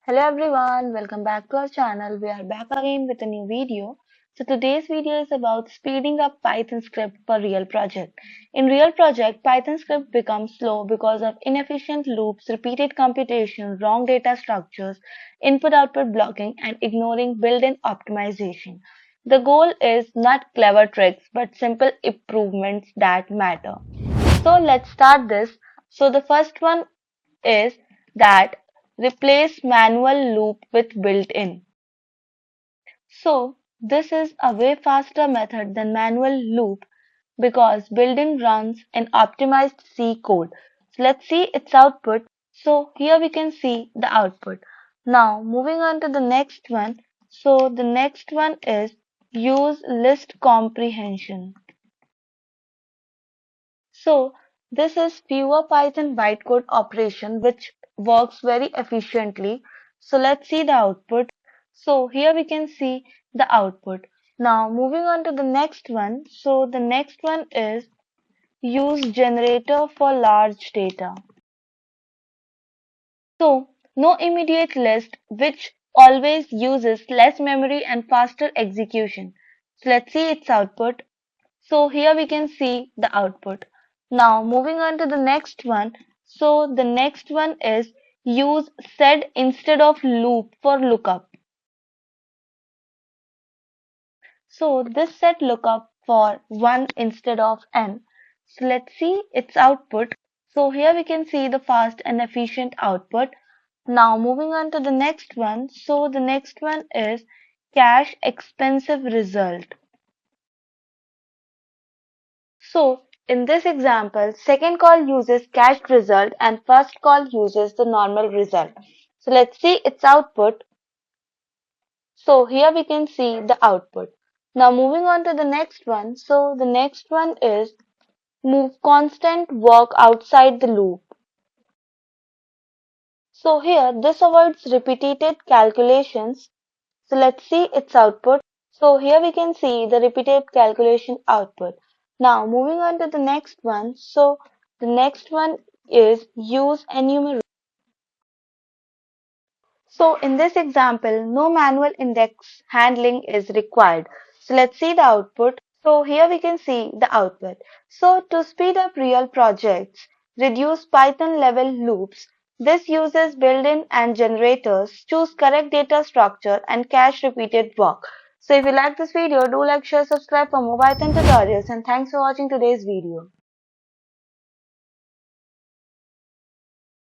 Hello everyone, welcome back to our channel. We are back again with a new video. So today's video is about speeding up Python script for real project. In real project, Python script becomes slow because of inefficient loops, repeated computation, wrong data structures, input-output blocking, and ignoring built-in optimization. The goal is not clever tricks, but simple improvements that matter. So let's start this. So the first one is that replace manual loop with built-in. So this is a way faster method than manual loop because built-in runs an optimized C code. So let's see its output. So here we can see the output. Now moving on to the next one. So the next one is use list comprehension. So this is pure Python bytecode operation which works very efficiently. So let's see the output. So here we can see the output. Now moving on to the next one. So the next one is use generator for large data. So no immediate list which always uses less memory and faster execution. So let's see its output. So here we can see the output. Now moving on to the next one. So the next one is use sed instead of loop for lookup. So this set lookup for 1 instead of n. So let's see its output. So here we can see the fast and efficient output. Now moving on to the next one. So the next one is cache expensive result. So in this example, second call uses cached result and first call uses the normal result. So let's see its output. So here we can see the output. Now moving on to the next one. So the next one is move constant work outside the loop. So here this avoids repeated calculations. So let's see its output. So here we can see the repeated calculation output. Now moving on to the next one. So the next one is use enumerate. So in this example, no manual index handling is required. So let's see the output. So here we can see the output. So to speed up real projects, reduce Python level loops. This uses built-in and generators, choose correct data structure and cache repeated work. So if you like this video, do like, share, subscribe for more Python tutorials and thanks for watching today's video.